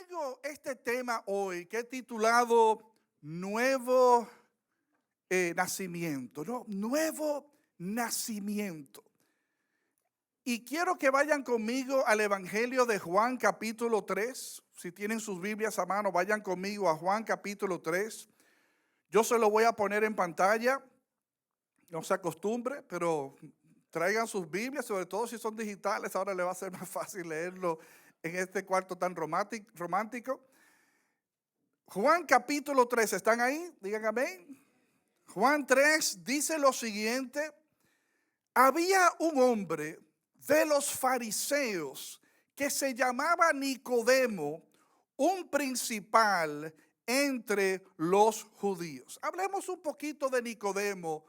traigo este tema hoy que he titulado Nuevo Nacimiento, ¿no? Nuevo Nacimiento. Y quiero que vayan conmigo al Evangelio de Juan capítulo 3. Si tienen sus Biblias a mano, vayan conmigo a Juan capítulo 3. Yo se lo voy a poner en pantalla. No se acostumbre, pero traigan sus Biblias, sobre todo si son digitales. Ahora le va a ser más fácil leerlo en este cuarto tan romántico. Juan capítulo 3, ¿están ahí? Digan amén. Juan 3 dice lo siguiente: había un hombre de los fariseos que se llamaba Nicodemo, un principal entre los judíos. Hablemos un poquito de Nicodemo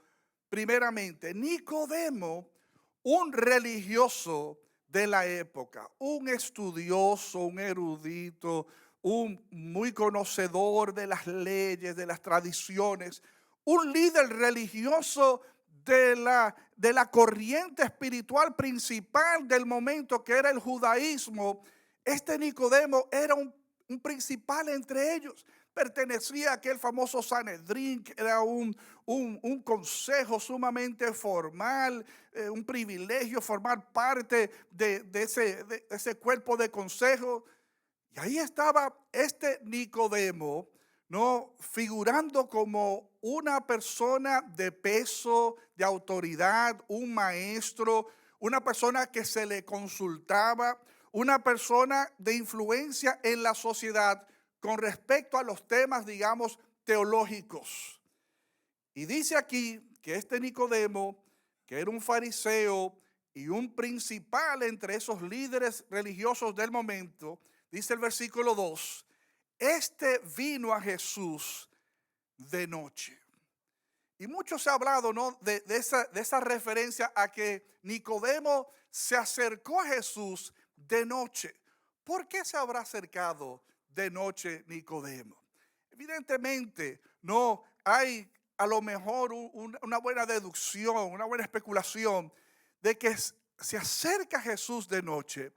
primeramente. Nicodemo, un religioso de la época, un estudioso, un erudito, un muy conocedor de las leyes, de las tradiciones, un líder religioso de la corriente espiritual principal del momento, que era el judaísmo. Este Nicodemo era un principal entre ellos. Pertenecía a aquel famoso Sanedrín, que era un consejo sumamente formal, un privilegio formar parte de ese cuerpo de consejo. Y ahí estaba este Nicodemo, ¿no? Figurando como una persona de peso, de autoridad, un maestro, una persona que se le consultaba, una persona de influencia en la sociedad con respecto a los temas, digamos, teológicos. Y dice aquí que este Nicodemo, que era un fariseo y un principal entre esos líderes religiosos del momento, dice el versículo 2, este vino a Jesús de noche. Y mucho se ha hablado, ¿no?, de esa referencia a que Nicodemo se acercó a Jesús de noche. ¿Por qué se habrá acercado de noche Nicodemo? Evidentemente, no hay a lo mejor una buena deducción, una buena especulación de que se acerca a Jesús de noche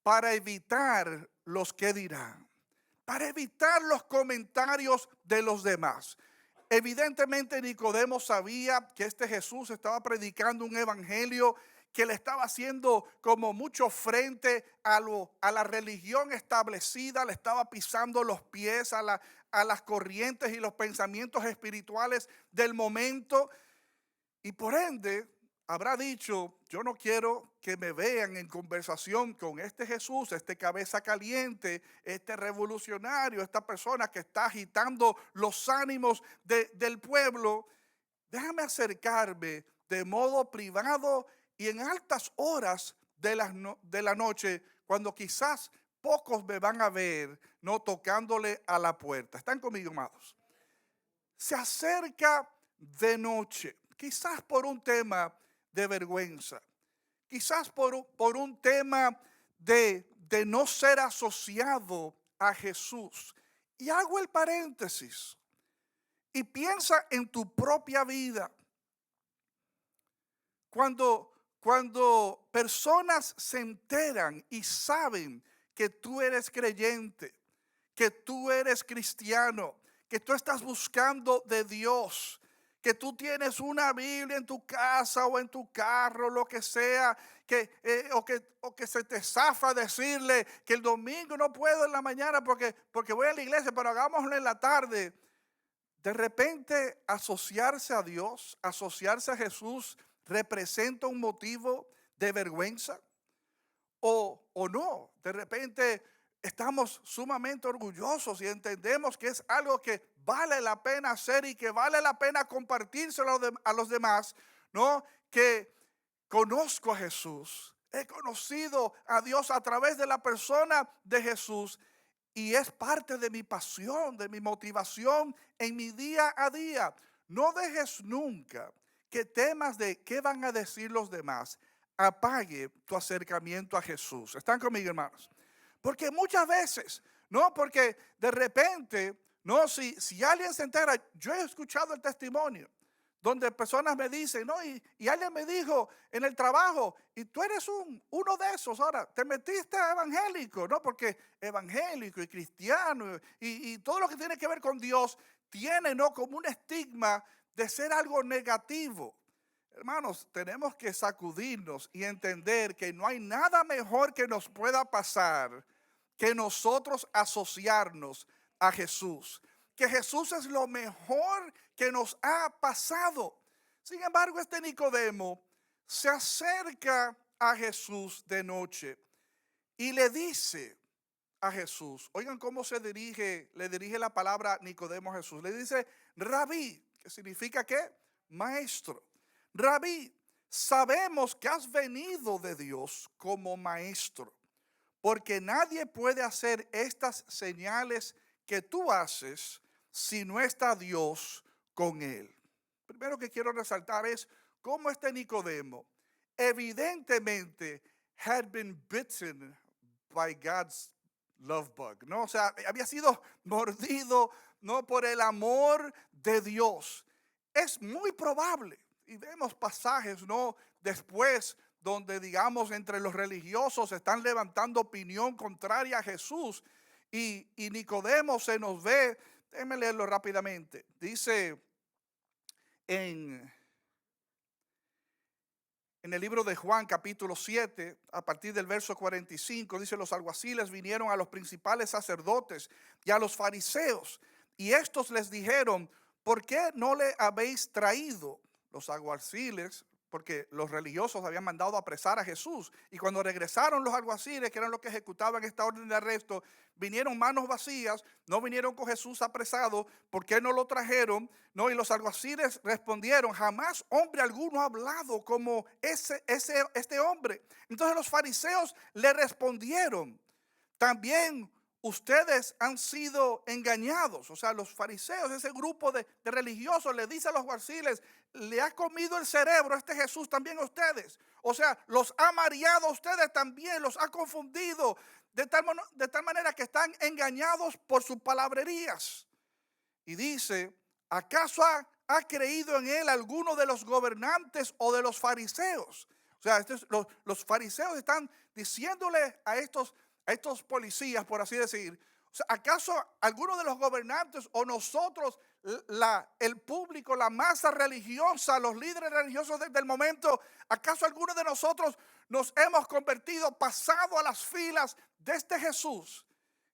para evitar los que dirán, para evitar los comentarios de los demás. Evidentemente Nicodemo sabía que este Jesús estaba predicando un evangelio que le estaba haciendo como mucho frente a la religión establecida, le estaba pisando los pies a las corrientes y los pensamientos espirituales del momento. Y por ende habrá dicho: yo no quiero que me vean en conversación con este Jesús, este cabeza caliente, este revolucionario, esta persona que está agitando los ánimos del pueblo. Déjame acercarme de modo privado y en altas horas de la noche, cuando quizás pocos me van a ver, no tocándole a la puerta. ¿Están conmigo, amados? Se acerca de noche, quizás por un tema de vergüenza, quizás por un tema de no ser asociado a Jesús. Y hago el paréntesis y piensa en tu propia vida. Cuando personas se enteran y saben que tú eres creyente, que tú eres cristiano, que tú estás buscando de Dios, que tú tienes una Biblia en tu casa o en tu carro, lo que sea, o que se te zafa decirle que el domingo no puedo en la mañana porque voy a la iglesia, pero hagámoslo en la tarde. De repente asociarse a Dios, asociarse a Jesús, representa un motivo de vergüenza o no. De repente estamos sumamente orgullosos y entendemos que es algo que vale la pena hacer y que vale la pena compartírselo a los demás, ¿no? Que conozco a Jesús, he conocido a Dios a través de la persona de Jesús y es parte de mi pasión, de mi motivación en mi día a día. No dejes nunca que temas de qué van a decir los demás apague tu acercamiento a Jesús. ¿Están conmigo, hermanos? Porque muchas veces, no, porque de repente, no, si alguien se entera, yo he escuchado el testimonio donde personas me dicen, no, y alguien me dijo en el trabajo, y tú eres uno de esos, ahora te metiste a evangélico, ¿no? Porque evangélico y cristiano y todo lo que tiene que ver con Dios tiene, ¿no? Como un estigma de ser algo negativo. Hermanos, tenemos que sacudirnos y entender que no hay nada mejor que nos pueda pasar que nosotros asociarnos a Jesús. Que Jesús es lo mejor que nos ha pasado. Sin embargo, este Nicodemo se acerca a Jesús de noche y le dice a Jesús, oigan cómo le dirige la palabra Nicodemo a Jesús. Le dice, Rabí, que significa ¿qué? Maestro. Rabí, sabemos que has venido de Dios como maestro, porque nadie puede hacer estas señales que tú haces si no está Dios con él. Primero que quiero resaltar es cómo este Nicodemo evidentemente had been bitten by God's love bug, ¿no? O sea, había sido mordido, ¿no? Por el amor de Dios. Es muy probable, y vemos pasajes, ¿no? Después, donde digamos entre los religiosos están levantando opinión contraria a Jesús, y Nicodemo se nos ve, déjenme leerlo rápidamente, dice en el libro de Juan capítulo 7, a partir del verso 45, dice, los alguaciles vinieron a los principales sacerdotes y a los fariseos, y estos les dijeron, ¿por qué no le habéis traído? Los alguaciles, porque los religiosos habían mandado apresar a Jesús, y cuando regresaron los alguaciles, que eran los que ejecutaban esta orden de arresto, vinieron manos vacías, no vinieron con Jesús apresado. ¿Por qué no lo trajeron? No, y los alguaciles respondieron, jamás hombre alguno ha hablado como este hombre. Entonces los fariseos le respondieron, también ustedes han sido engañados. O sea, los fariseos, ese grupo de religiosos, le dice a los alguaciles, le ha comido el cerebro este Jesús también a ustedes. O sea, los ha mareado a ustedes también, los ha confundido de tal manera que están engañados por sus palabrerías. Y dice, ¿acaso ha creído en él alguno de los gobernantes o de los fariseos? O sea, los fariseos están diciéndole a estos policías, por así decir, o sea, ¿acaso alguno de los gobernantes o nosotros, el público, la masa religiosa, los líderes religiosos del momento, acaso alguno de nosotros nos hemos convertido, pasado a las filas de este Jesús?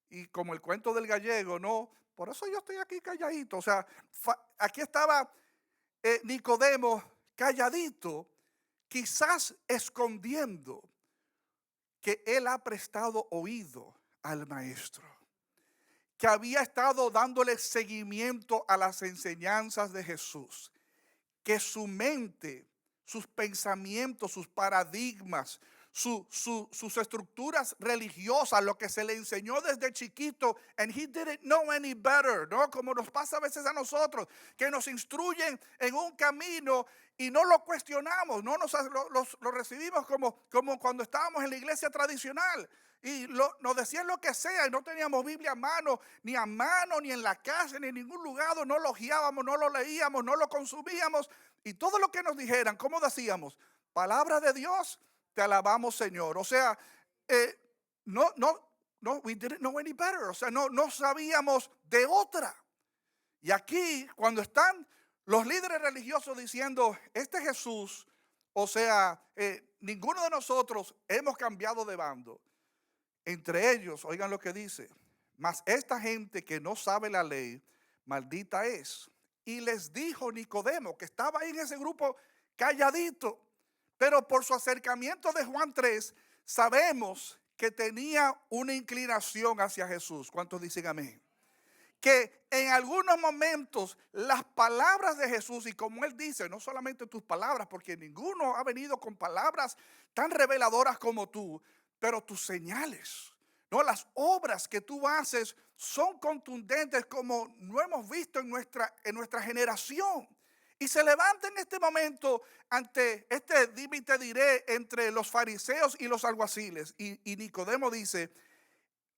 Y como el cuento del gallego, ¿no? Por eso yo estoy aquí calladito. O sea, aquí estaba Nicodemo calladito, quizás escondiendo que él ha prestado oído al maestro, que había estado dándole seguimiento a las enseñanzas de Jesús, que su mente, sus pensamientos, sus paradigmas, sus estructuras religiosas, lo que se le enseñó desde chiquito, and he didn't know any better, ¿no? Como nos pasa a veces a nosotros, que nos instruyen en un camino y no lo cuestionamos, no lo recibimos como cuando estábamos en la iglesia tradicional. Y nos decían lo que sea y no teníamos Biblia ni en la casa, ni en ningún lugar, no lo guiábamos, no lo leíamos, no lo consumíamos. Y todo lo que nos dijeran, ¿cómo decíamos? Palabra de Dios, te alabamos, Señor. O sea, we didn't know any better. O sea, no sabíamos de otra. Y aquí, cuando están los líderes religiosos diciendo, este Jesús, o sea, ninguno de nosotros hemos cambiado de bando. Entre ellos, oigan lo que dice, mas esta gente que no sabe la ley, maldita es. Y les dijo Nicodemo, que estaba ahí en ese grupo calladito, pero por su acercamiento de Juan 3, sabemos que tenía una inclinación hacia Jesús. ¿Cuántos dicen amén? Que en algunos momentos las palabras de Jesús, y como él dice, no solamente tus palabras, porque ninguno ha venido con palabras tan reveladoras como tú, pero tus señales, no, las obras que tú haces son contundentes como no hemos visto en nuestra generación. Y se levanta en este momento ante este dime y te diré entre los fariseos y los alguaciles. Y Nicodemo dice,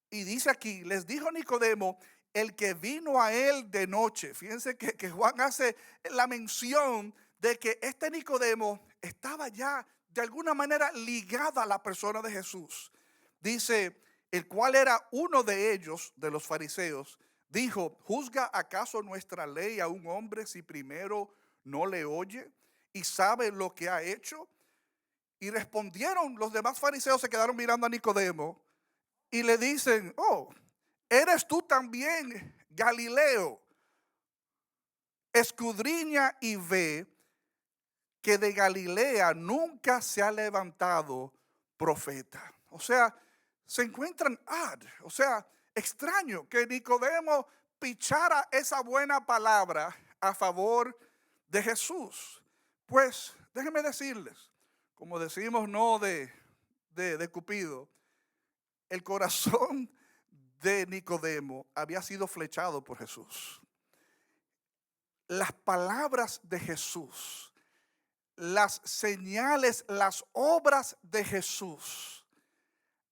y dice aquí, les dijo Nicodemo, el que vino a él de noche. Fíjense que Juan hace la mención de que este Nicodemo estaba ya de alguna manera ligado a la persona de Jesús. Dice, el cual era uno de ellos, de los fariseos, dijo, ¿juzga acaso nuestra ley a un hombre si primero no le oye y sabe lo que ha hecho? Y respondieron, los demás fariseos se quedaron mirando a Nicodemo y le dicen, oh, ¿eres tú también Galileo? Escudriña y ve que de Galilea nunca se ha levantado profeta. O sea, se encuentran o sea, extraño que Nicodemo pichara esa buena palabra a favor de Jesús. Pues déjenme decirles, como decimos no de Cupido, el corazón de Nicodemo había sido flechado por Jesús. Las palabras de Jesús, las señales, las obras de Jesús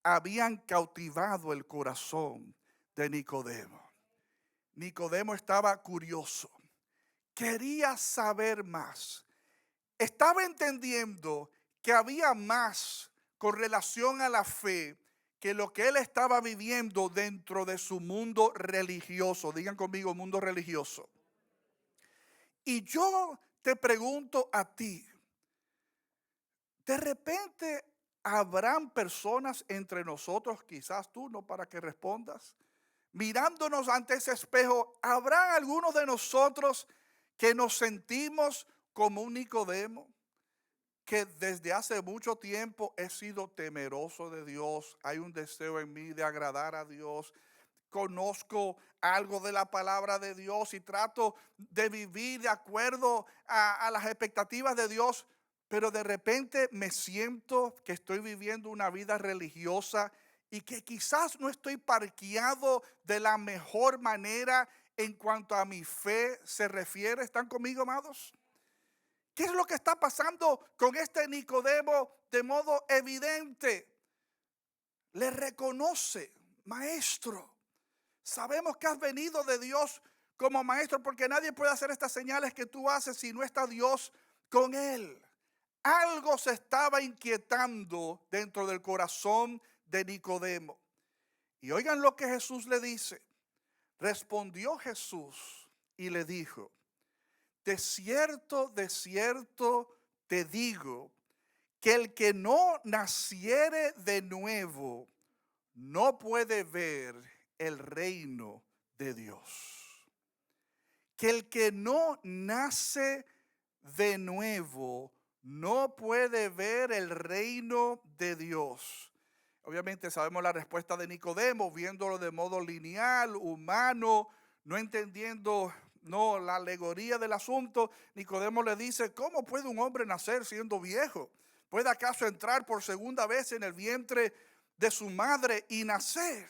habían cautivado el corazón de Nicodemo. Nicodemo estaba curioso, quería saber más. Estaba entendiendo que había más con relación a la fe que lo que él estaba viviendo dentro de su mundo religioso. Digan conmigo, mundo religioso. Y yo te pregunto a ti, de repente habrán personas entre nosotros, quizás tú, no para que respondas, mirándonos ante ese espejo, ¿habrán algunos de nosotros que nos sentimos como un Nicodemo? Que desde hace mucho tiempo he sido temeroso de Dios, hay un deseo en mí de agradar a Dios, conozco algo de la palabra de Dios y trato de vivir de acuerdo a las expectativas de Dios, pero de repente me siento que estoy viviendo una vida religiosa y que quizás no estoy parqueado de la mejor manera en cuanto a mi fe se refiere. ¿Están conmigo, amados? ¿Qué es lo que está pasando con este Nicodemo de modo evidente? Le reconoce, maestro. Sabemos que has venido de Dios como maestro, porque nadie puede hacer estas señales que tú haces si no está Dios con él. Algo se estaba inquietando dentro del corazón de Nicodemo. Y oigan lo que Jesús le dice. Respondió Jesús y le dijo, de cierto te digo, que el que no naciere de nuevo no puede ver el reino de Dios. Que el que no nace de nuevo no puede ver el reino de Dios. Obviamente sabemos la respuesta de Nicodemo, viéndolo de modo lineal, humano, no entendiendo la alegoría del asunto. Nicodemo le dice, ¿cómo puede un hombre nacer siendo viejo? ¿Puede acaso entrar por segunda vez en el vientre de su madre y nacer?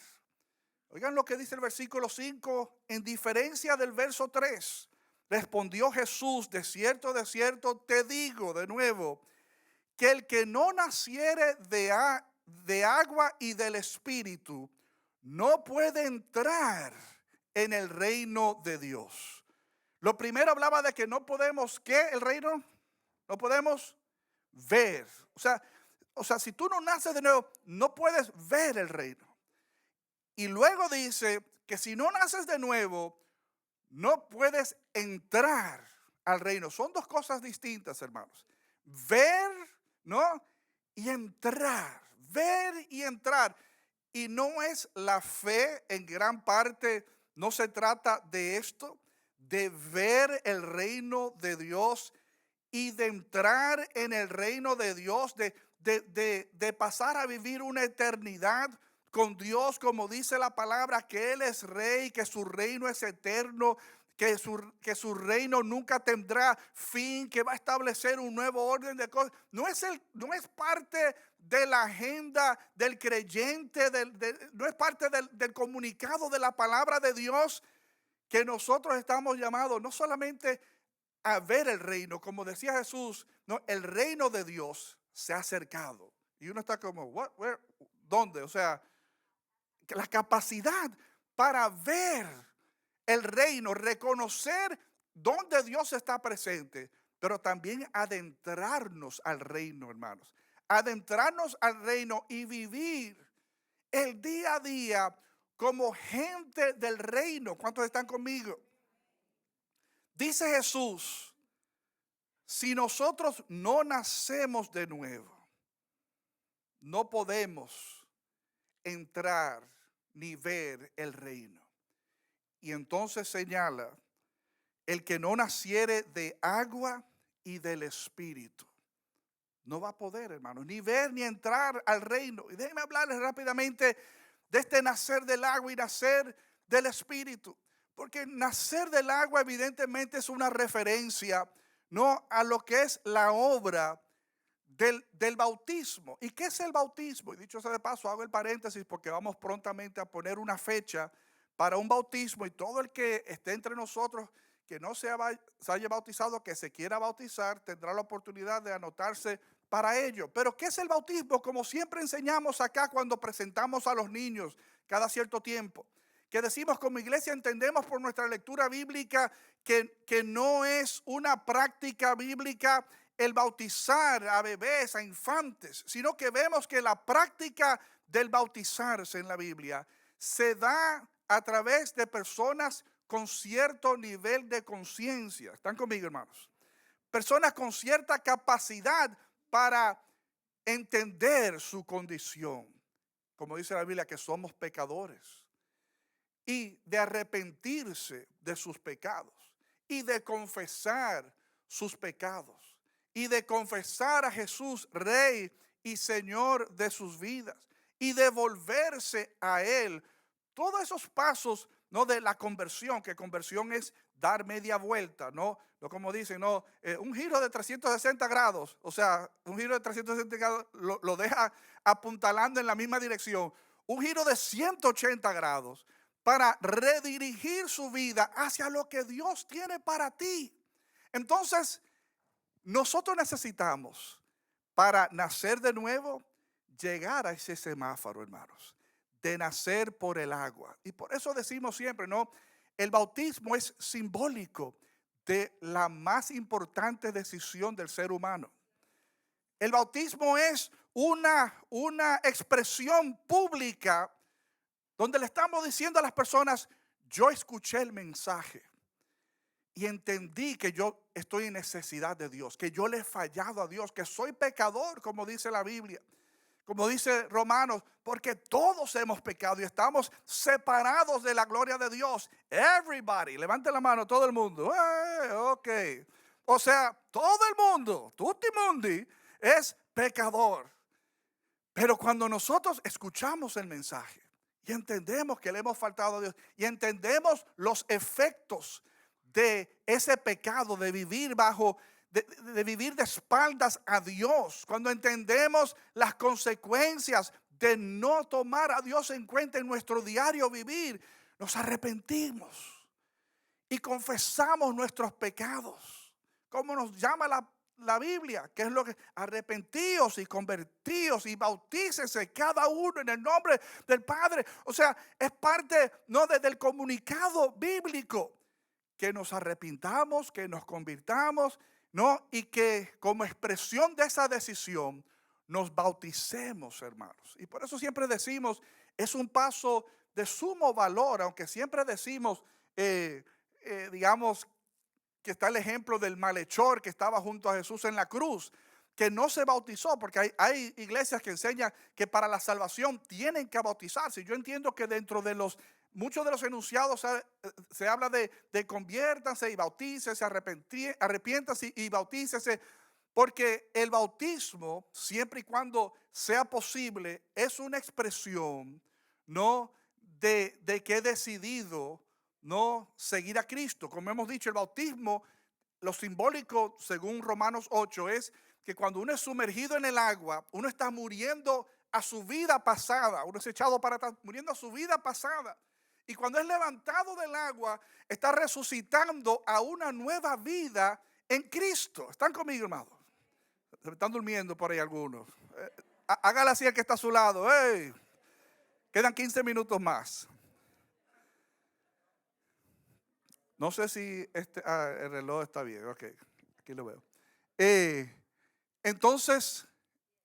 Oigan lo que dice el versículo 5, en diferencia del verso 3. Respondió Jesús, de cierto te digo de nuevo, que el que no naciere de agua y del Espíritu no puede entrar en el reino de Dios. Lo primero hablaba de que no podemos, ¿qué? El reino, no podemos ver. O sea, si tú no naces de nuevo, no puedes ver el reino. Y luego dice que si no naces de nuevo, no puedes entrar al reino. Son dos cosas distintas, hermanos. Ver, ¿no? Y entrar. Ver y entrar. Y no es la fe en gran parte, no se trata de esto, de ver el reino de Dios y de entrar en el reino de Dios, de pasar a vivir una eternidad con Dios, como dice la palabra, que Él es rey, que su reino es eterno, que su reino nunca tendrá fin, que va a establecer un nuevo orden de cosas. No es parte de la agenda del creyente, no es parte del comunicado de la palabra de Dios, que nosotros estamos llamados no solamente a ver el reino, como decía Jesús, no, el reino de Dios se ha acercado. Y uno está como, what, where, ¿dónde? O sea, que la capacidad para ver el reino, reconocer dónde Dios está presente, pero también adentrarnos al reino, hermanos. Adentrarnos al reino y vivir el día a día como gente del reino. ¿Cuántos están conmigo? Dice Jesús, si nosotros no nacemos de nuevo, no podemos entrar ni ver el reino. Y entonces señala, el que no naciere de agua y del Espíritu, no va a poder, hermano, ni ver ni entrar al reino. Y déjenme hablarles rápidamente de este nacer del agua y nacer del Espíritu. Porque nacer del agua evidentemente es una referencia, no, a lo que es la obra del bautismo. ¿Y qué es el bautismo? Y dicho sea de paso, hago el paréntesis porque vamos prontamente a poner una fecha para un bautismo, y todo el que esté entre nosotros que no se haya bautizado, que se quiera bautizar, tendrá la oportunidad de anotarse para ello. Pero ¿qué es el bautismo? Como siempre enseñamos acá cuando presentamos a los niños cada cierto tiempo, que decimos como iglesia, entendemos por nuestra lectura bíblica que no es una práctica bíblica el bautizar a bebés, a infantes, sino que vemos que la práctica del bautizarse en la Biblia se da a través de personas con cierto nivel de conciencia. ¿Están conmigo, hermanos? Personas con cierta capacidad para entender su condición. Como dice la Biblia, que somos pecadores. Y de arrepentirse de sus pecados. Y de confesar sus pecados. Y de confesar a Jesús, Rey y Señor de sus vidas. Y de volverse a Él. Todos esos pasos, no, de la conversión, que conversión es dar media vuelta, no como dicen, no, un giro de 360 grados, o sea, un giro de 360 grados lo deja apuntalando en la misma dirección, un giro de 180 grados para redirigir su vida hacia lo que Dios tiene para ti. Entonces, nosotros necesitamos, para nacer de nuevo, llegar a ese semáforo, hermanos, de nacer por el agua. Y por eso decimos siempre, ¿no? El bautismo es simbólico de la más importante decisión del ser humano. El bautismo es una expresión pública donde le estamos diciendo a las personas, yo escuché el mensaje y entendí que yo estoy en necesidad de Dios, que yo le he fallado a Dios, que soy pecador, como dice la Biblia. Como dice Romanos, porque todos hemos pecado y estamos separados de la gloria de Dios. Everybody, levante la mano, todo el mundo. Ok. O sea, todo el mundo, tutti mundi, es pecador. Pero cuando nosotros escuchamos el mensaje y entendemos que le hemos faltado a Dios y entendemos los efectos de ese pecado, de vivir de vivir de espaldas a Dios, cuando entendemos las consecuencias de no tomar a Dios en cuenta en nuestro diario vivir, nos arrepentimos y confesamos nuestros pecados. Como nos llama la Biblia, que es lo que arrepentíos y convertíos y bautícese cada uno en el nombre del Padre. O sea, es parte, no, del comunicado bíblico, que nos arrepintamos, que nos convirtamos, ¿no? Y que como expresión de esa decisión nos bauticemos, hermanos. Y por eso siempre decimos, es un paso de sumo valor, aunque siempre decimos, digamos, que está el ejemplo del malhechor que estaba junto a Jesús en la cruz, que no se bautizó, porque hay iglesias que enseñan que para la salvación tienen que bautizarse. Yo entiendo que dentro de muchos de los enunciados se habla de conviértanse y bautícese, arrepiéntase y bautícese, porque el bautismo, siempre y cuando sea posible, es una expresión, ¿no?, de que he decidido no seguir a Cristo. Como hemos dicho, el bautismo, lo simbólico, según Romanos 8, es que cuando uno es sumergido en el agua, uno está muriendo a su vida pasada, uno es echado para atrás, muriendo a su vida pasada. Y cuando es levantado del agua, está resucitando a una nueva vida en Cristo. ¿Están conmigo, hermanos? Se están durmiendo por ahí algunos. Hágale así al que está a su lado. ¡Hey! Quedan 15 minutos más. No sé si el reloj está bien. Ok, aquí lo veo. Entonces,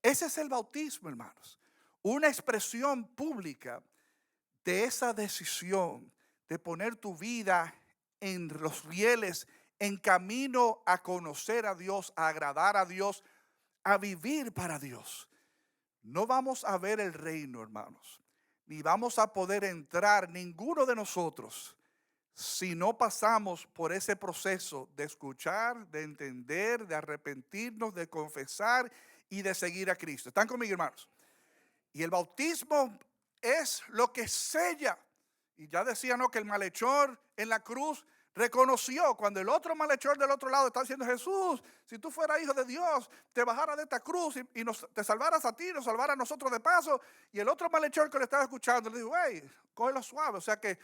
ese es el bautismo, hermanos. Una expresión pública de esa decisión de poner tu vida en los rieles, en camino a conocer a Dios, a agradar a Dios, a vivir para Dios. No vamos a ver el reino, hermanos, ni vamos a poder entrar ninguno de nosotros si no pasamos por ese proceso de escuchar, de entender, de arrepentirnos, de confesar y de seguir a Cristo. ¿Están conmigo, hermanos? Y el bautismo es lo que sella. Y ya decía, ¿no?, que el malhechor en la cruz reconoció cuando el otro malhechor del otro lado está diciendo: Jesús, si tú fueras hijo de Dios, te bajaras de esta cruz y te salvaras a ti, nos salvaras a nosotros de paso. Y el otro malhechor que le estaba escuchando le dijo: hey, cógelo suave. O sea que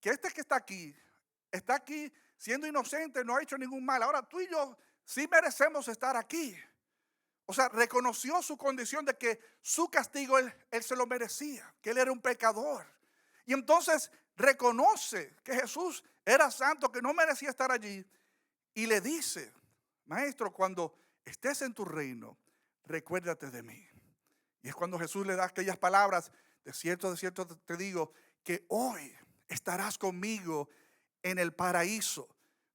este que está aquí siendo inocente, no ha hecho ningún mal. Ahora tú y yo sí merecemos estar aquí. O sea, reconoció su condición de que su castigo él se lo merecía, que él era un pecador. Y entonces reconoce que Jesús era santo, que no merecía estar allí. Y le dice: maestro, cuando estés en tu reino, recuérdate de mí. Y es cuando Jesús le da aquellas palabras: de cierto te digo, que hoy estarás conmigo en el paraíso.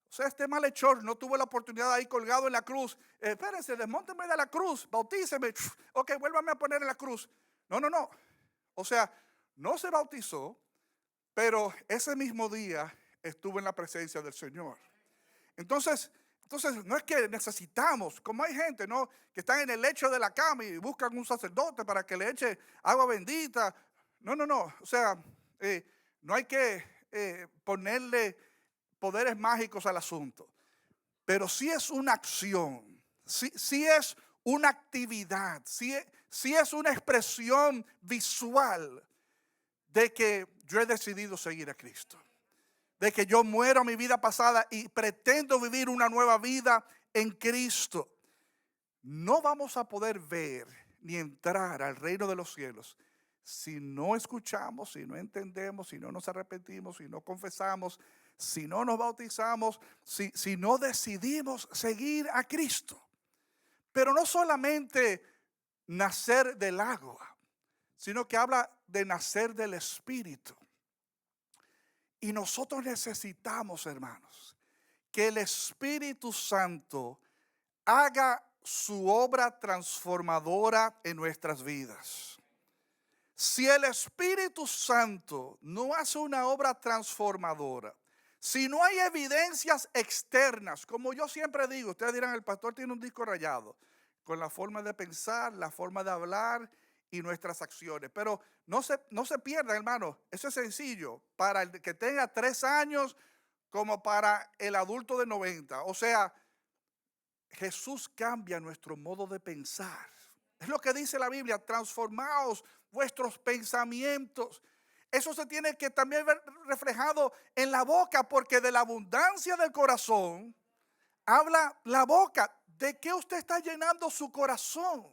O sea, este malhechor no tuvo la oportunidad de ahí colgado en la cruz. Espérense, desmóntenme de la cruz, bautíceme. Ok, vuélvame a poner en la cruz. No. O sea, no se bautizó, pero ese mismo día estuvo en la presencia del Señor. Entonces no es que necesitamos, como hay gente, ¿no?, que están en el lecho de la cama y buscan un sacerdote para que le eche agua bendita. No. O sea, no hay que ponerle poderes mágicos al asunto. Pero sí es una acción, sí es una actividad, sí es una expresión visual de que yo he decidido seguir a Cristo, de que yo muero a mi vida pasada y pretendo vivir una nueva vida en Cristo. No vamos a poder ver ni entrar al reino de los cielos si no escuchamos, si no entendemos, si no nos arrepentimos, si no confesamos, si no nos bautizamos, si no decidimos seguir a Cristo. Pero no solamente nacer del agua, sino que habla de nacer del Espíritu. Y nosotros necesitamos, hermanos, que el Espíritu Santo haga su obra transformadora en nuestras vidas. Si el Espíritu Santo no hace una obra transformadora, si no hay evidencias externas, como yo siempre digo, ustedes dirán: el pastor tiene un disco rayado con la forma de pensar, la forma de hablar y nuestras acciones. Pero no se pierdan, hermano, eso es sencillo, para el que tenga 3 años como para el adulto de 90. O sea, Jesús cambia nuestro modo de pensar. Es lo que dice la Biblia: transformaos vuestros pensamientos. Eso se tiene que también ver reflejado en la boca, porque de la abundancia del corazón habla la boca. ¿De qué usted está llenando su corazón?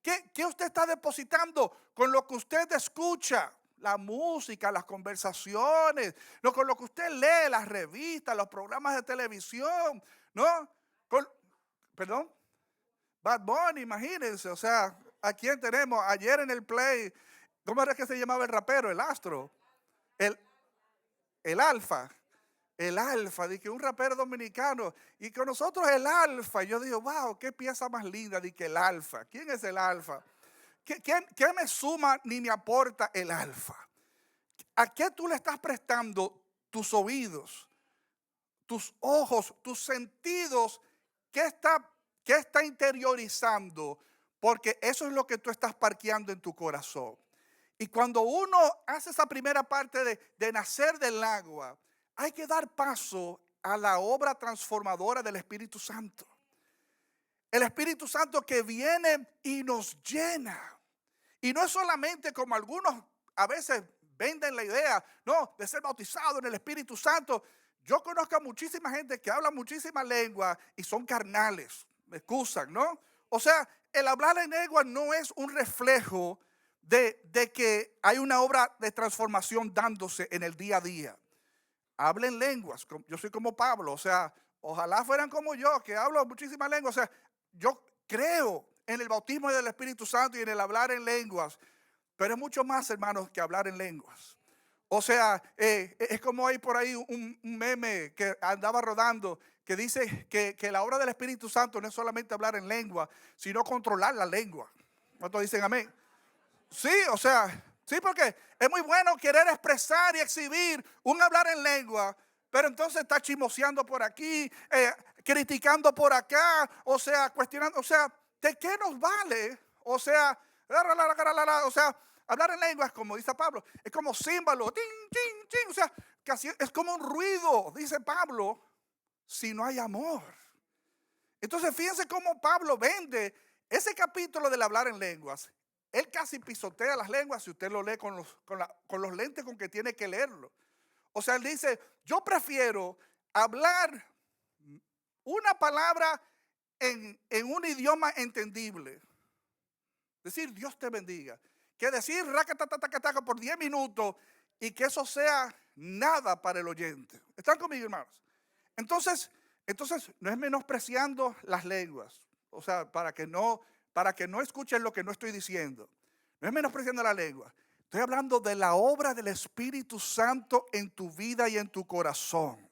¿Qué usted está depositando con lo que usted escucha? La música, las conversaciones, con lo que usted lee, las revistas, los programas de televisión, ¿no? Perdón, Bad Bunny, imagínense. O sea, ¿a quién tenemos? Ayer en el Play, ¿cómo era que se llamaba el rapero? El Astro, el, el Alfa. El Alfa, de que un rapero dominicano, y con nosotros el Alfa. Yo digo: wow, qué pieza más linda, de que el Alfa. ¿Quién es el Alfa? ¿Qué me suma ni me aporta el Alfa? ¿A qué tú le estás prestando tus oídos, tus ojos, tus sentidos? ¿Qué está interiorizando? Porque eso es lo que tú estás parqueando en tu corazón. Y cuando uno hace esa primera parte de nacer del agua, hay que dar paso a la obra transformadora del Espíritu Santo. El Espíritu Santo que viene y nos llena. Y no es solamente como algunos a veces venden la idea, no, de ser bautizado en el Espíritu Santo. Yo conozco a muchísima gente que habla muchísima lengua y son carnales, me excusan, ¿no? O sea, el hablar en lengua no es un reflejo de que hay una obra de transformación dándose en el día a día. hablen lenguas. Yo soy como Pablo, o sea, ojalá fueran como yo, que hablo muchísimas lenguas. O sea, yo creo en el bautismo del Espíritu Santo y en el hablar en lenguas, pero es mucho más, hermanos, que hablar en lenguas. O sea, es como hay por ahí un meme que andaba rodando que dice que la obra del Espíritu Santo no es solamente hablar en lengua, sino controlar la lengua. ¿Cuántos dicen amén? Sí, o sea, sí, porque es muy bueno querer expresar y exhibir un hablar en lengua, pero entonces está chismoseando por aquí, criticando por acá, o sea, cuestionando, o sea, ¿de qué nos vale? O sea, o sea, hablar en lenguas, como dice Pablo, es como címbalo, tin, tin, tin, o sea, casi es como un ruido, dice Pablo, si no hay amor. Entonces, fíjense cómo Pablo vende ese capítulo del hablar en lenguas. Él casi pisotea las lenguas si usted lo lee con los lentes con que tiene que leerlo. O sea, él dice, yo prefiero hablar una palabra en un idioma entendible. Decir, Dios te bendiga. Que decir racatatataca por 10 minutos y que eso sea nada para el oyente. ¿Están conmigo, hermanos? Entonces no es menospreciando las lenguas. O sea, para que no escuchen lo que no estoy diciendo. No es menospreciando la lengua. Estoy hablando de la obra del Espíritu Santo en tu vida y en tu corazón.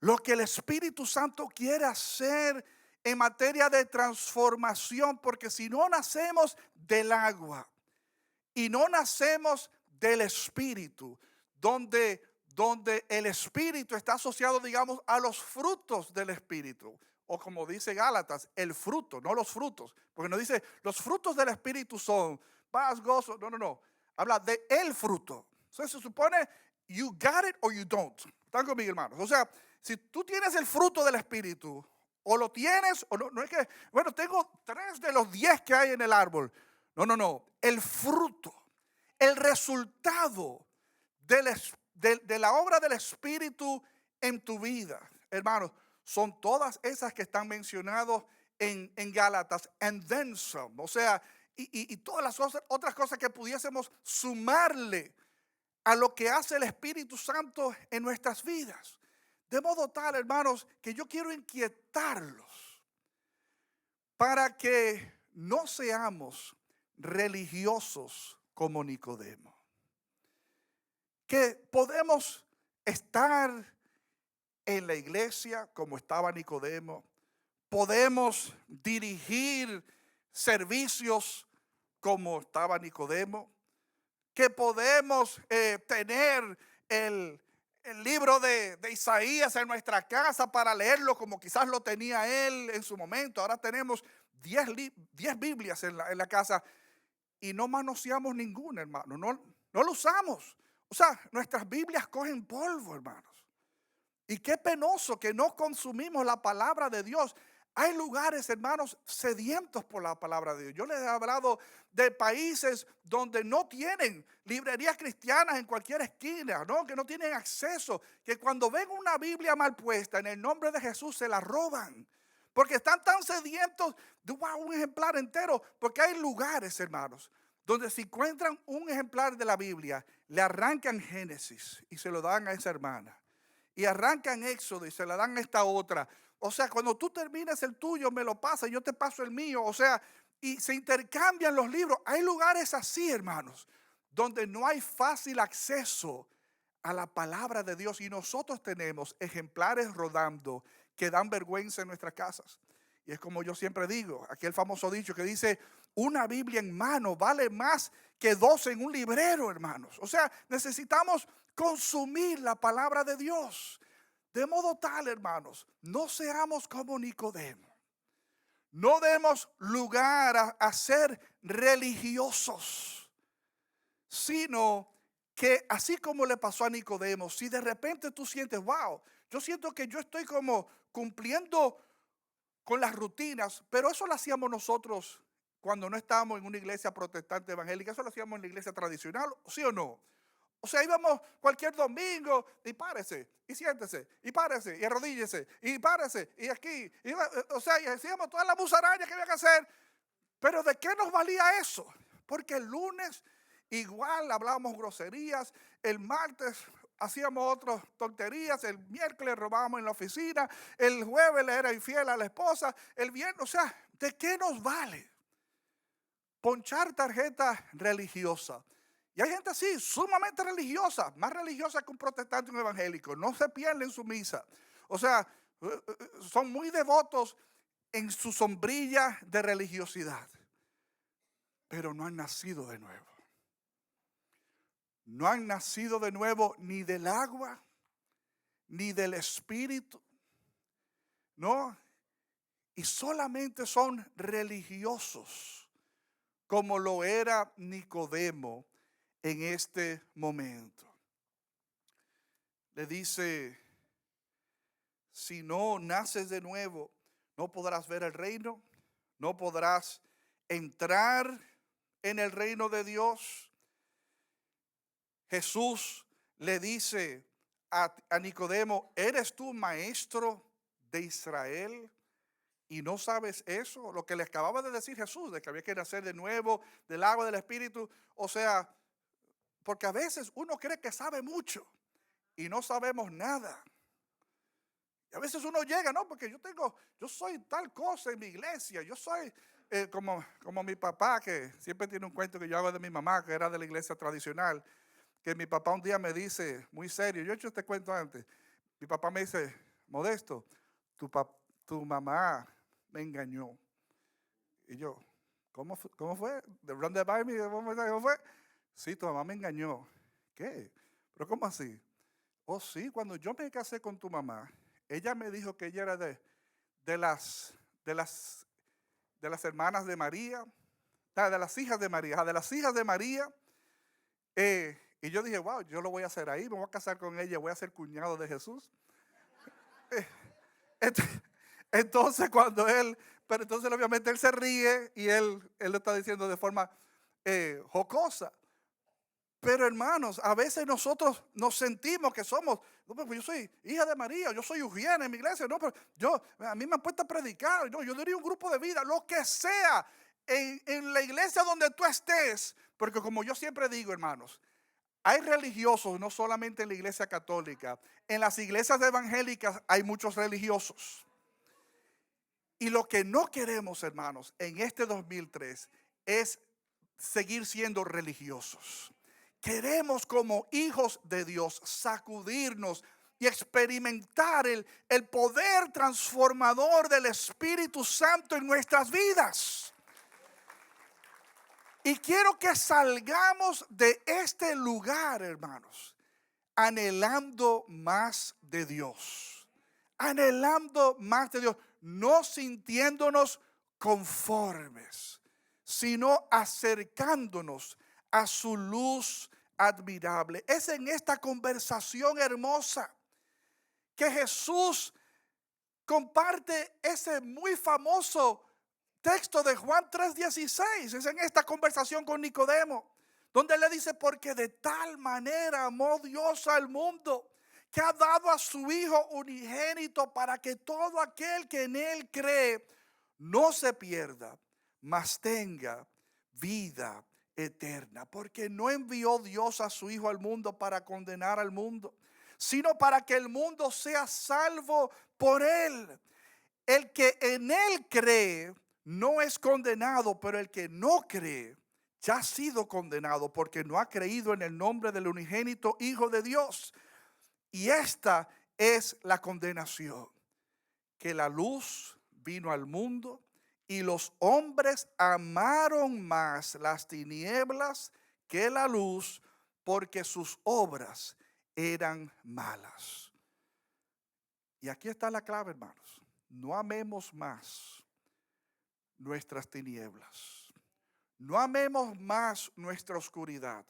Lo que el Espíritu Santo quiere hacer en materia de transformación, porque si no nacemos del agua y no nacemos del Espíritu, donde el Espíritu está asociado, digamos, a los frutos del Espíritu, o como dice Gálatas, el fruto, no los frutos, porque no dice los frutos del Espíritu son paz, gozo, no, habla de el fruto. Entonces se supone you got it or you don't. ¿Están conmigo, hermanos? O sea, si tú tienes el fruto del Espíritu, o lo tienes, o no, no es que, bueno, tengo 3 de los 10 que hay en el árbol. No, el fruto, el resultado de la obra del Espíritu en tu vida, hermanos, son todas esas que están mencionadas en Gálatas, and then some, o sea, y todas las otras cosas que pudiésemos sumarle a lo que hace el Espíritu Santo en nuestras vidas. De modo tal, hermanos, que yo quiero inquietarlos para que no seamos religiosos como Nicodemo. Que podemos estar en la iglesia como estaba Nicodemo. Podemos dirigir servicios como estaba Nicodemo. Que podemos tener el libro de Isaías en nuestra casa para leerlo como quizás lo tenía él en su momento. Ahora tenemos 10 Biblias en la casa y no manoseamos ninguna, hermano. No lo usamos. O sea, nuestras Biblias cogen polvo, hermanos. Y qué penoso que no consumimos la palabra de Dios. Hay lugares, hermanos, sedientos por la palabra de Dios. Yo les he hablado de países donde no tienen librerías cristianas en cualquier esquina, ¿no? Que no tienen acceso, que cuando ven una Biblia mal puesta en el nombre de Jesús se la roban. Porque están tan sedientos de un ejemplar entero. Porque hay lugares, hermanos, donde si encuentran un ejemplar de la Biblia, le arrancan Génesis y se lo dan a esa hermana. Y arrancan Éxodo y se la dan a esta otra. O sea, cuando tú termines el tuyo, me lo pasas, yo te paso el mío. O sea, y se intercambian los libros. Hay lugares así, hermanos, donde no hay fácil acceso a la palabra de Dios. Y nosotros tenemos ejemplares rodando que dan vergüenza en nuestras casas. Y es como yo siempre digo, aquel famoso dicho que dice, una Biblia en mano vale más que 2 en un librero, hermanos. O sea, necesitamos consumir la palabra de Dios. De modo tal, hermanos, no seamos como Nicodemo. No demos lugar a ser religiosos, sino que así como le pasó a Nicodemo, si de repente tú sientes, wow, yo siento que yo estoy como cumpliendo con las rutinas, pero eso lo hacíamos nosotros cuando no estábamos en una iglesia protestante evangélica, eso lo hacíamos en la iglesia tradicional, ¿sí o no? O sea, íbamos cualquier domingo y párese, y siéntese, y párese, y arrodíllese, y párese, y aquí. O sea, y hacíamos toda la musaraña que había que hacer. Pero ¿de qué nos valía eso? Porque el lunes igual hablábamos groserías, el martes hacíamos otras tonterías, el miércoles robábamos en la oficina, el jueves le era infiel a la esposa, el viernes, o sea, ¿de qué nos vale ponchar tarjeta religiosa? Y hay gente así, sumamente religiosa, más religiosa que un protestante y un evangélico, no se pierden su misa. O sea, son muy devotos en su sombrilla de religiosidad, pero no han nacido de nuevo. No han nacido de nuevo ni del agua, ni del espíritu, no. Y solamente son religiosos, como lo era Nicodemo en este momento. Le dice, si no naces de nuevo, no podrás ver el reino, no podrás entrar en el reino de Dios. Jesús le dice a Nicodemo, ¿eres tú maestro de Israel y no sabes eso? Lo que le acababa de decir Jesús, de que había que nacer de nuevo, del agua del Espíritu. O sea, porque a veces uno cree que sabe mucho y no sabemos nada. Y a veces uno llega, no, porque yo soy tal cosa en mi iglesia, yo soy como mi papá, que siempre tiene un cuento que yo hago de mi mamá, que era de la iglesia tradicional, que mi papá un día me dice, muy serio, yo he hecho este cuento antes, mi papá me dice, Modesto, tu mamá me engañó. Y yo, ¿cómo fue? ¿De run that by me? ¿Cómo fue? Sí, tu mamá me engañó. ¿Qué? ¿Pero cómo así? Oh, sí, cuando yo me casé con tu mamá, ella me dijo que ella era de las hermanas de María, de las hijas de María, de las hijas de María. Y yo dije, wow, yo lo voy a hacer ahí, me voy a casar con ella, voy a ser cuñado de Jesús. Entonces pero entonces obviamente él se ríe y él lo está diciendo de forma jocosa. Pero hermanos, a veces nosotros nos sentimos que somos, no, pues yo soy hija de María, yo soy Eugenia en mi iglesia, no, pero a mí me han puesto a predicar, no, yo diría un grupo de vida, lo que sea, en la iglesia donde tú estés, porque como yo siempre digo, hermanos, hay religiosos no solamente en la iglesia católica, en las iglesias evangélicas hay muchos religiosos. Y lo que no queremos, hermanos, en este 2003 es seguir siendo religiosos. Queremos como hijos de Dios sacudirnos y experimentar el poder transformador del Espíritu Santo en nuestras vidas. Y quiero que salgamos de este lugar, hermanos, anhelando más de Dios. Anhelando más de Dios. No sintiéndonos conformes, sino acercándonos a su luz admirable. Es en esta conversación hermosa que Jesús comparte ese muy famoso texto de Juan 3:16. Es en esta conversación con Nicodemo, donde le dice, porque de tal manera amó Dios al mundo, que ha dado a su Hijo unigénito, para que todo aquel que en Él cree no se pierda, mas tenga vida eterna. Porque no envió Dios a su Hijo al mundo para condenar al mundo, sino para que el mundo sea salvo por Él. El que en Él cree no es condenado, pero el que no cree ya ha sido condenado, porque no ha creído en el nombre del unigénito Hijo de Dios. Y esta es la condenación, que la luz vino al mundo y los hombres amaron más las tinieblas que la luz, porque sus obras eran malas. Y aquí está la clave, hermanos. No amemos más nuestras tinieblas. No amemos más nuestra oscuridad.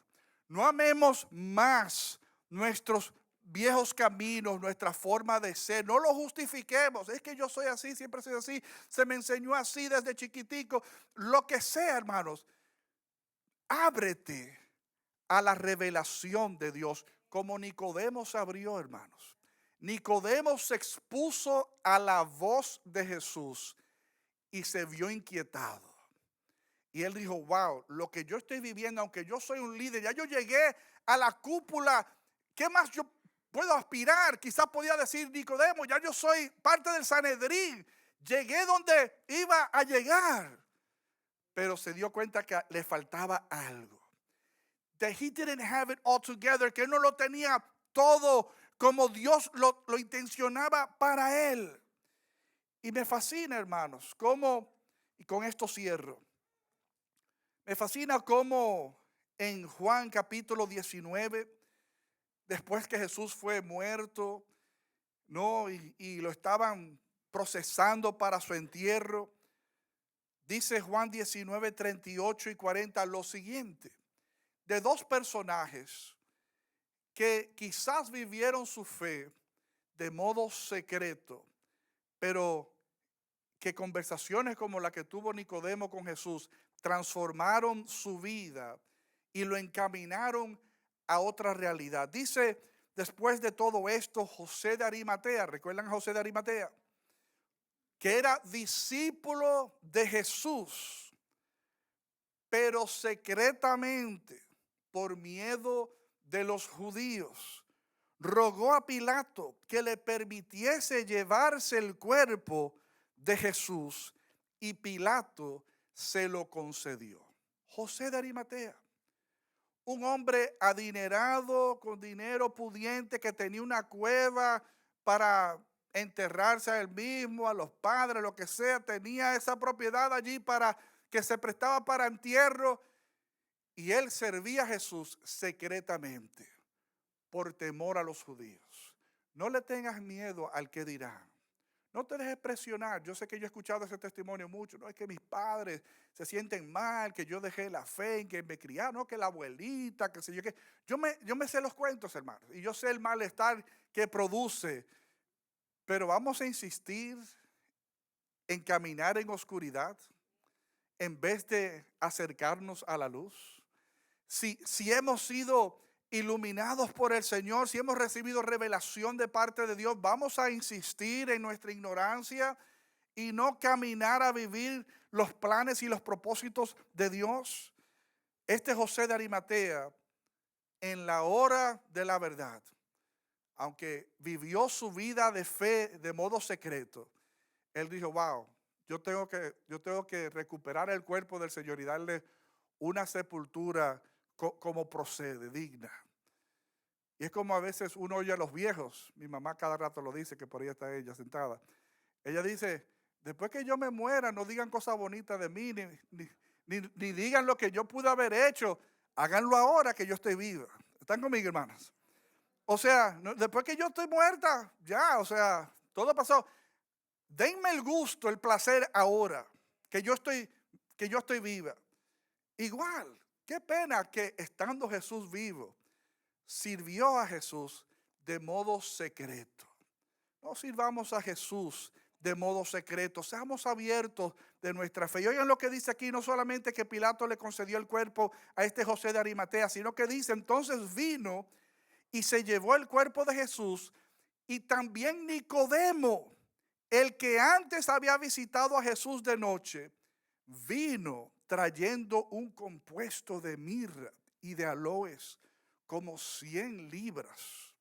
No amemos más nuestros viejos caminos, nuestra forma de ser. No lo justifiquemos. Es que yo soy así, siempre soy así. Se me enseñó así desde chiquitico. Lo que sea, hermanos. Ábrete a la revelación de Dios, como Nicodemo se abrió, hermanos. Nicodemo se expuso a la voz de Jesús y se vio inquietado. Y él dijo, wow, lo que yo estoy viviendo, aunque yo soy un líder, ya yo llegué a la cúpula, ¿qué más yo puedo aspirar. Quizás podía decir Nicodemo, ya yo soy parte del Sanedrín. Llegué donde iba a llegar. Pero se dio cuenta que le faltaba algo. That he didn't have it all together. Que él no lo tenía todo como Dios lo intencionaba para él. Y me fascina, hermanos, cómo, y con esto cierro. Me fascina cómo en Juan capítulo 19, después que Jesús fue muerto, ¿no? Y lo estaban procesando para su entierro, dice Juan 19, 38 y 40 lo siguiente, de dos personajes que quizás vivieron su fe de modo secreto, pero que conversaciones como la que tuvo Nicodemo con Jesús transformaron su vida y lo encaminaron a otra realidad. Dice, después de todo esto, José de Arimatea, ¿recuerdan a José de Arimatea? Que era discípulo de Jesús, pero secretamente, por miedo de los judíos, rogó a Pilato que le permitiese llevarse el cuerpo de Jesús, y Pilato se lo concedió. José de Arimatea, un hombre adinerado, con dinero pudiente, que tenía una cueva para enterrarse a él mismo, a los padres, lo que sea, tenía esa propiedad allí para que se prestaba para entierro, y él servía a Jesús secretamente por temor a los judíos. No le tengas miedo al que dirán. No te dejes presionar. Yo sé que yo he escuchado ese testimonio mucho. No es que mis padres se sienten mal, que yo dejé la fe en que me criaron, no, que la abuelita, que sé yo qué. Yo me sé los cuentos, hermanos, y yo sé el malestar que produce. Pero vamos a insistir en caminar en oscuridad en vez de acercarnos a la luz. Si hemos sido iluminados por el Señor, si hemos recibido revelación de parte de Dios, vamos a insistir en nuestra ignorancia y no caminar a vivir los planes y los propósitos de Dios. Este José de Arimatea, en la hora de la verdad, aunque vivió su vida de fe de modo secreto, él dijo, wow, yo tengo que recuperar el cuerpo del Señor y darle una sepultura como procede, digna. Y es como a veces uno oye a los viejos, mi mamá cada rato lo dice, que por ahí está ella sentada. Ella dice, después que yo me muera, no digan cosas bonitas de mí, ni digan lo que yo pude haber hecho, háganlo ahora que yo estoy viva. ¿Están conmigo, hermanas? O sea, después que yo estoy muerta, ya, o sea, todo pasó. Denme el gusto, el placer ahora, que yo estoy viva. Igual, qué pena que estando Jesús vivo, sirvió a Jesús de modo secreto. No sirvamos a Jesús de modo secreto, seamos abiertos de nuestra fe. Y oigan lo que dice aquí, no solamente que Pilato le concedió el cuerpo a este José de Arimatea, sino que dice, entonces vino y se llevó el cuerpo de Jesús, y también Nicodemo, el que antes había visitado a Jesús de noche, vino trayendo un compuesto de mirra y de aloes, como 100 libras.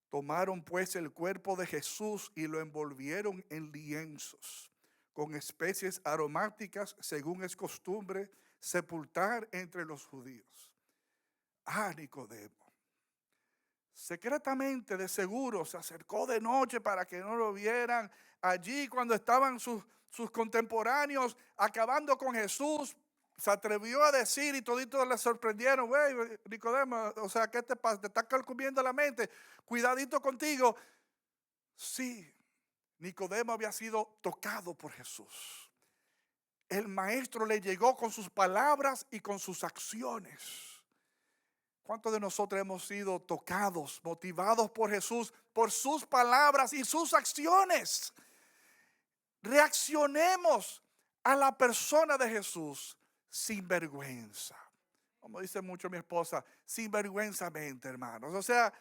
Tomaron pues el cuerpo de Jesús y lo envolvieron en lienzos, con especies aromáticas, según es costumbre sepultar entre los judíos. Nicodemo, secretamente, de seguro, se acercó de noche para que no lo vieran allí cuando estaban sus contemporáneos acabando con Jesús. Se atrevió a decir y toditos le sorprendieron, güey, Nicodemo, o sea, ¿qué te pasa? ¿Te está calcumiendo la mente? Cuidadito contigo. Sí, Nicodemo había sido tocado por Jesús. El maestro le llegó con sus palabras y con sus acciones. ¿Cuántos de nosotros hemos sido tocados, motivados por Jesús, por sus palabras y sus acciones? Reaccionemos a la persona de Jesús sin vergüenza. Como dice mucho mi esposa, sin vergüenzamente, hermanos. O sea,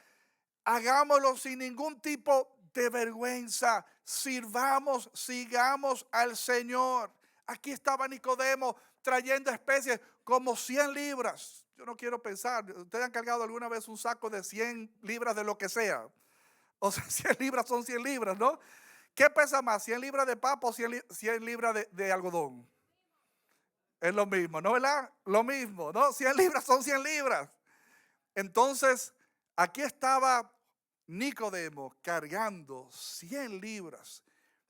hagámoslo sin ningún tipo de vergüenza. Sirvamos, sigamos al Señor. Aquí estaba Nicodemo trayendo especies como 100 libras. Yo no quiero pensar, ¿ustedes han cargado alguna vez un saco de 100 libras de lo que sea? O sea, 100 libras son 100 libras, ¿no? ¿Qué pesa más, 100 libras de papa o 100 libras de algodón? Es lo mismo, ¿no, verdad? Lo mismo, ¿no? 100 libras son 100 libras. Entonces, aquí estaba Nicodemo cargando 100 libras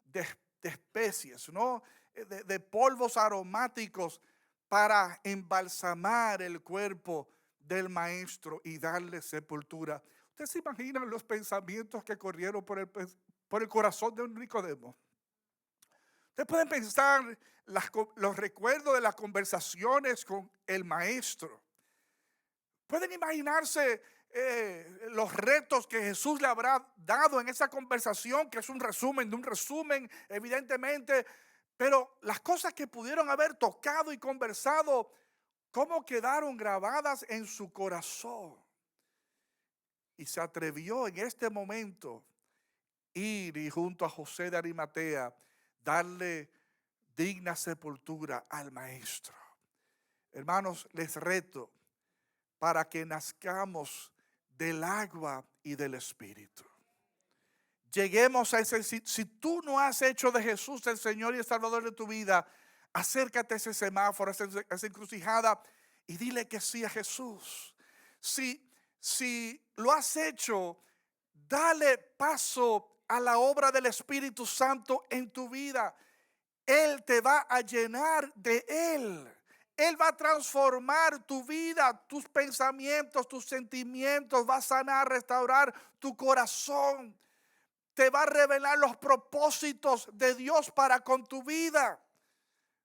de, de especies, ¿no? De polvos aromáticos para embalsamar el cuerpo del maestro y darle sepultura. ¿Ustedes se imaginan los pensamientos que corrieron por el corazón de un Nicodemo? Ustedes pueden pensar los recuerdos de las conversaciones con el maestro. Pueden imaginarse los retos que Jesús le habrá dado en esa conversación, que es un resumen de un resumen, evidentemente, pero las cosas que pudieron haber tocado y conversado, cómo quedaron grabadas en su corazón. Y se atrevió en este momento ir y junto a José de Arimatea darle digna sepultura al maestro. Hermanos, les reto para que nazcamos del agua y del Espíritu. Lleguemos a ese, si tú no has hecho de Jesús el Señor y el Salvador de tu vida, acércate a ese semáforo, a esa encrucijada y dile que sí a Jesús. Si lo has hecho, dale paso a la obra del Espíritu Santo en tu vida. Él te va a llenar de Él. Él va a transformar tu vida, tus pensamientos, tus sentimientos, va a sanar, restaurar tu corazón. Te va a revelar los propósitos de Dios para con tu vida.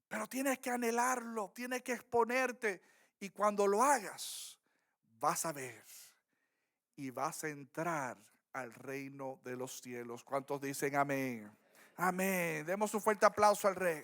Pero tienes que anhelarlo, tienes que exponerte. Y cuando lo hagas, vas a ver y vas a entrar al reino de los cielos. ¿Cuántos dicen amén? Amén. Demos un fuerte aplauso al Rey.